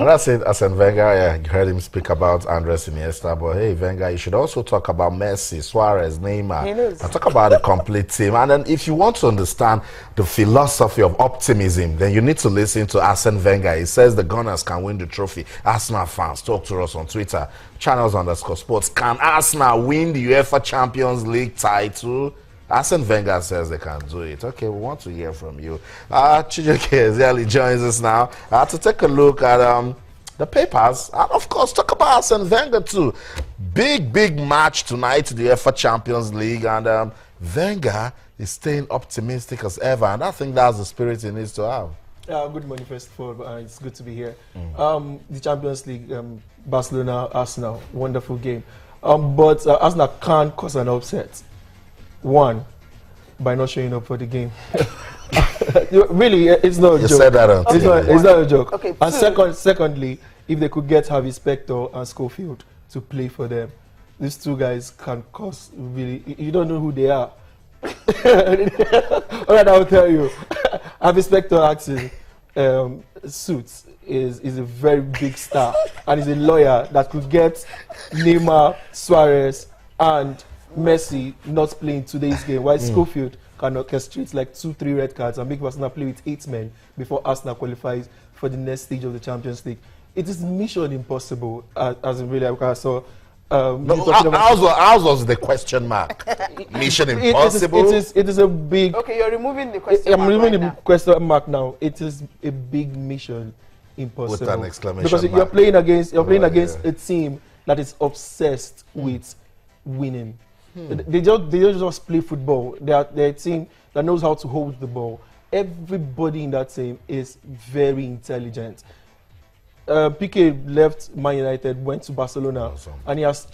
And I said, Arsene Wenger, I heard him speak about Andres Iniesta, but hey, Wenger, you should also talk about Messi, Suarez, Neymar. He knows. And talk about the complete team. And then if you want to understand the philosophy of optimism, then you need to listen to Arsene Wenger. He says the Gunners can win the trophy. Arsenal fans, talk to us on Twitter, channels_sports. Can Arsenal win the UEFA Champions League title? Arsene Wenger says they can do it. Okay, we want to hear from you. Chijoke Ezeali joins us now to take a look at the papers. And of course, talk about Arsene Wenger too. Big match tonight, the UEFA Champions League. And Wenger is staying optimistic as ever. And I think that's the spirit he needs to have. Good morning, first of all. It's good to be here. The Champions League, Barcelona, Arsenal, wonderful game. But Arsenal can't cause an upset. One, by not showing up for the game. Really, it's not a joke. You said that on TV. It's not a joke. Okay, and secondly, if they could get Harvey Specter and Schofield to play for them, these two guys can cause really. You don't know who they are. All right, I'll tell you. Harvey Specter actually Suits is a very big star and is a lawyer that could get Neymar, Suarez, and Messi not playing today's game, while Schofield can orchestrate like 2-3 red cards and make Arsenal play with 8 men before Arsenal qualifies for the next stage of the Champions League. It is mission impossible, as in really, I saw. Ours was the question mark. Mission impossible. It is a big. Okay, you're removing the question mark. I'm removing the question mark now. It is a big mission impossible. With an exclamation because mark. you're playing against a team that is obsessed with winning. They don't just play football. They're a team that knows how to hold the ball. Everybody in that team is very intelligent. Piqué left Man United, went to Barcelona, and he has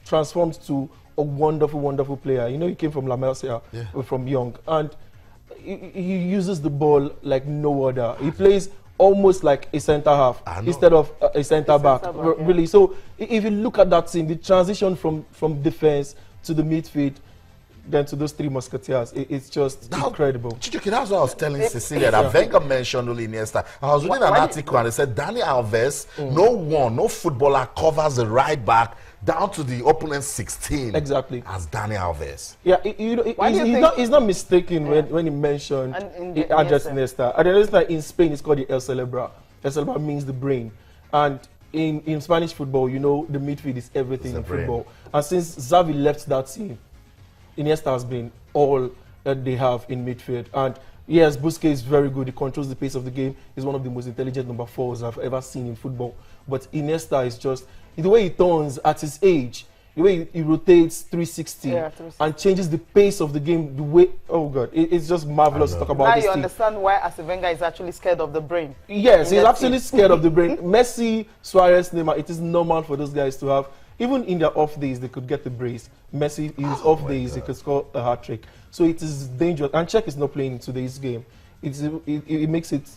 transformed to a wonderful player. You know, he came from La Masia, from Young, and he uses the ball like no other. He plays almost like a centre half instead of a centre back. Really. Yeah. So if you look at that team, the transition from defense to the midfield, then to those 3 musketeers, it's just incredible. Chichuki, that's what I was telling Cecilia, that Wenger mentioned only Iniesta. I was reading an article and it said Dani Alves, no footballer covers the right back down to the opponent's 16. Exactly. As Dani Alves. Yeah, he's not mistaken when he mentioned Andres Iniesta. And Iniesta in Spain is called the El Celebra. El Celebra means the brain. And in Spanish football, you know, the midfield is everything in football. And since Xavi left that team, Iniesta has been all that they have in midfield. And yes, Busquets is very good. He controls the pace of the game. He's one of the most intelligent number 4s I've ever seen in football. But Iniesta is just, the way he turns at his age, the way he rotates 360 and changes the pace of the game, the way, oh God, it's just marvelous to talk about this Now you team. understand why Arsene Wenger is actually scared of the brain. Yes, he's absolutely scared of the brain. Messi, Suarez, Neymar, it is normal for those guys to have. Even in their off days, they could get the brace. Messi, in his off days, he could score a hat-trick. So it is dangerous. And Czech is not playing in today's game. It makes it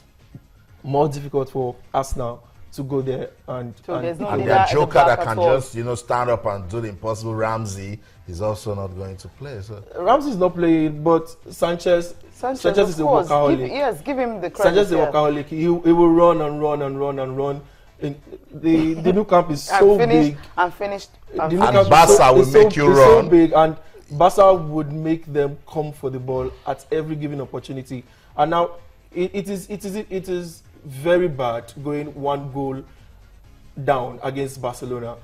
more difficult for Arsenal to go there. And their joker that can just, stand up and do the impossible, Ramsey, is also not going to play. So Ramsey is not playing, but Sanchez is a workaholic. Give him the credit. Sanchez is a workaholic. He will run and run and run and run. The new camp is so big. And Barca will make you run. So big, and Barca would make them come for the ball at every given opportunity. And now it is very bad going 1 goal down against Barcelona.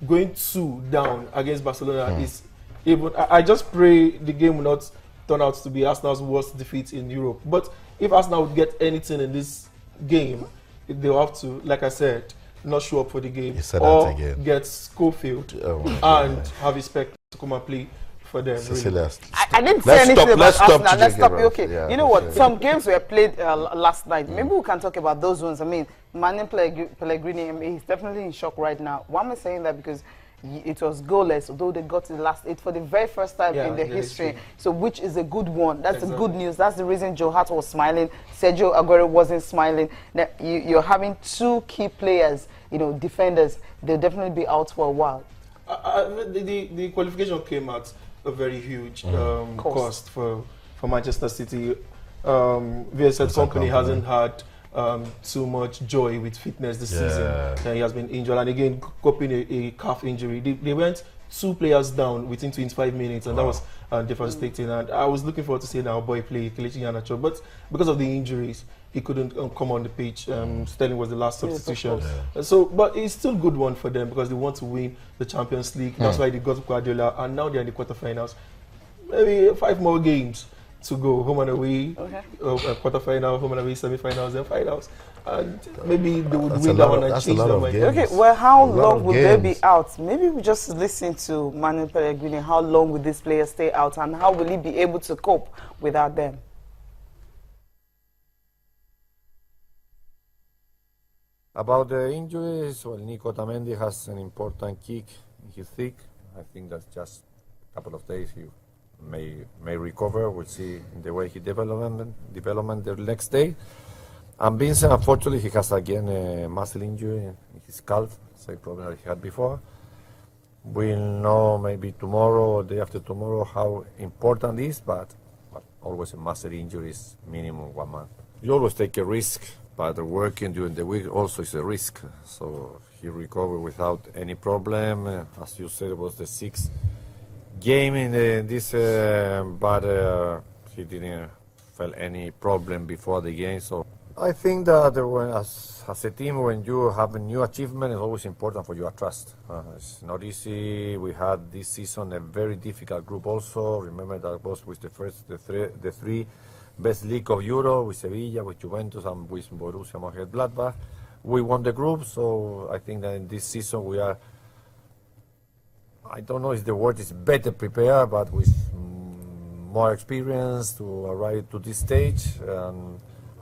Going 2 down against Barcelona is even. I just pray the game will not turn out to be Arsenal's worst defeat in Europe. But if Arsenal would get anything in this game, they'll have to, like I said, not show up for the game or get Schofield and have Specter to come and play for them. Really. I didn't say anything about Arsenal. Let's stop. Okay, yeah, you know what? Some games were played last night. Maybe we can talk about those ones. I mean, Manuel Pellegrini, he's definitely in shock right now. Why am I saying that? Because it was goalless, although they got to the last 8 for the very first time in their history. So, which is a good one. That's the good news. That's the reason Joe Hart was smiling. Sergio Aguero wasn't smiling. Now, you're having 2 key players, defenders. They'll definitely be out for a while. The qualification came at a very huge cost for Manchester City. VSL company hasn't had too much joy with fitness this season. And he has been injured, and again coping a calf injury. They went 2 players down within 25 minutes, and that was devastating. And I was looking forward to seeing our boy play, Kelechi Iheanacho, but because of the injuries, he couldn't come on the pitch. Sterling was the last substitution. So, but it's still a good one for them because they want to win the Champions League. That's why they got Guardiola, and now they're in the quarterfinals. Maybe 5 more games to go, home and away, quarterfinal, home and away, semi-finals, and finals. And maybe they would win that one and change their mind. Okay, well, how long will they be out? Maybe we just listen to Manuel Pellegrini. How long will these players stay out, and how will he be able to cope without them? About the injuries, well, Nico Otamendi has an important kick in his thick. I think that's just a couple of days. He may recover. We'll see the way he development the next day. And Vincent, unfortunately, he has again a muscle injury in his calf, same problem that he had before. We'll know maybe tomorrow or day after tomorrow how important it is, but always a muscle injury is minimum 1 month. You always take a risk, but working during the week also is a risk. So he recovered without any problem. As you said, it was the 6th game in this, but he didn't feel any problem before the game. So I think that as a team, when you have a new achievement, it's always important for you to trust. It's not easy. We had this season a very difficult group also. Remember that was with the three best league of Europe, with Sevilla, with Juventus, and with Borussia Mönchengladbach. We won the group, so I think that in this season we are, I don't know if the word is better prepared, but with more experience to arrive to this stage.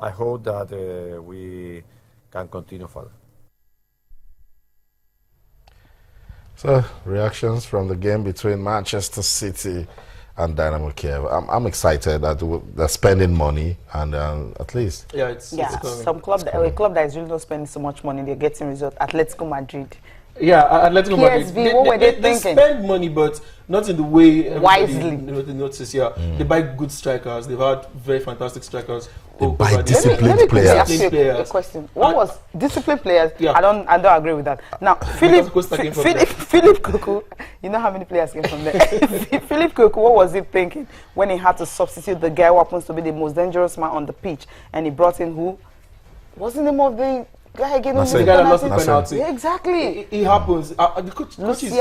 I hope that we can continue further. So, reactions from the game between Manchester City and Dynamo Kiev. I'm excited that they're spending money, and at least it's some club a club that is really not spending so much money, they're getting results. Atletico Madrid. Yeah, Atletico PSV, Madrid. what were they They thinking? spend money, but not in the way Wisely. Notice. They buy good strikers. They've had very fantastic strikers. They buy disciplined Let me players. ask you a question. What was disciplined players? Yeah. I don't agree with that. Now, Philip Koku, you know how many players came from there? Philip Koku, what was he thinking when he had to substitute the guy who happens to be the most dangerous man on the pitch, and he brought in who? What's the name of the guy again? The guy that lost the penalty. Yeah, exactly. It happens. The coaches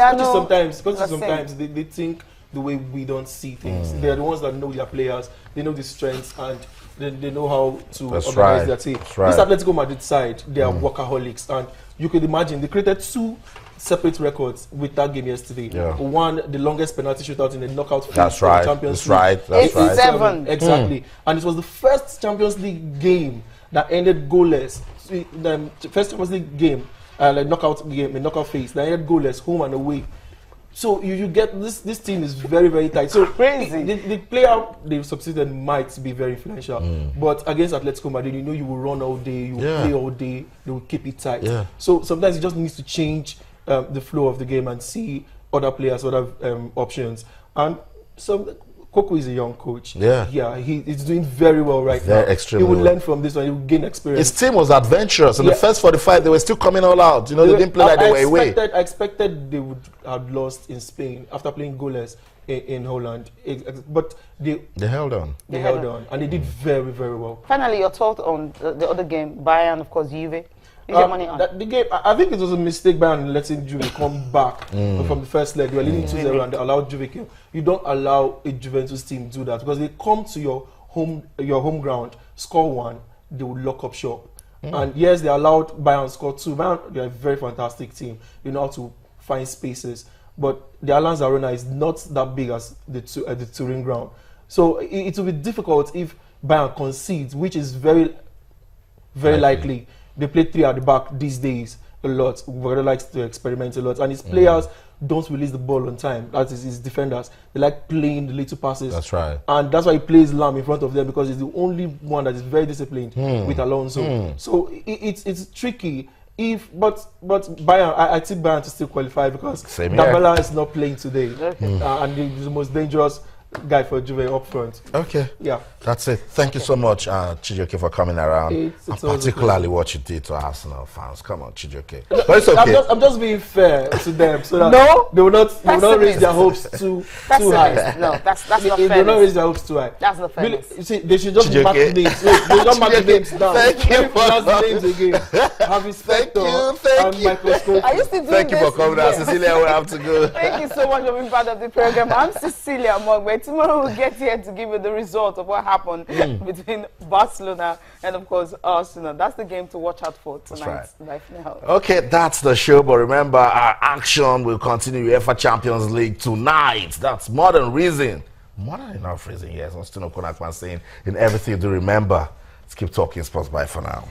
sometimes they think the way we don't see things. They're the ones that know their players. They know the strengths, and they know how to organize their team. This Atletico Madrid side, they are workaholics, and you could imagine they created 2 separate records with that game yesterday. One, the longest penalty shootout in the knockout phase of the Champions League. That's right. 87. Exactly. And it was the first Champions League game that ended goalless. The first Champions League game, like knockout game, a knockout phase, that ended goalless, home and away. So you get this team is very, very tight. So crazy. The player they've substituted might be very influential, but against Atletico Madrid, you know you will run all day, you will play all day, they will keep it tight. So sometimes you just need to change the flow of the game and see other players, other options. And so Koku is a young coach. He's doing very well right now. Extremely he will learn from this one. He will gain experience. His team was adventurous. In the first 45, they were still coming all out. You know, they didn't play like they were away. I expected they would have lost in Spain after playing goalless in Holland. But they held on. They held on. And they did very, very well. Finally, your thought on the other game, Bayern, of course, Juve. Money on. The game, I think it was a mistake by letting Juve come back from the first leg. They were leading 2-0 and they allowed Juve kill. You don't allow a Juventus team to do that because they come to your home ground, score 1, they will lock up shop. And yes, they allowed Bayern score 2. Bayern, they're a very fantastic team. You know how to find spaces, but the Allianz Arena is not that big as the Turin ground. So it will be difficult if Bayern concedes, which is very, very likely. They play 3 at the back these days a lot. Guardiola likes to experiment a lot, and his players don't release the ball on time. That is his defenders. They like playing the little passes. That's right. And that's why he plays Lam in front of them, because he's the only one that is very disciplined with Alonso. So it's tricky. But Bayern, I think Bayern to still qualify because Dybala is not playing today, and he's the most dangerous guy for Juve up front. Okay. Yeah. That's it. Thank you so much, Chijioke, for coming around. It's and particularly what you did to Arsenal fans. Come on, Chijioke. But it's I'm okay. just being fair to them so that No. they will not raise their hopes too high. No, that's not They fair. will not raise their hopes too high. That's not fair. Really, you see, they should just Chijioke. mark the names. Wait, they don't mark the names down. Thank you Let me pronounce the for names again. Harvey Specter thank and you. Microscope. I used to do Thank you this. for coming out. Cecilia will have to go. Thank you so much for being part of the program. I'm Cecilia Mogbe. Tomorrow we'll get here to give you the result of what happened between Barcelona and, of course, Arsenal. That's the game to watch out for tonight. Right now. Okay, that's the show. But remember, our action will continue UEFA Champions League tonight. That's more than reason. More than enough reason, yes. Austin Okonakman saying, in everything, do remember, let's keep talking sports. Bye for now.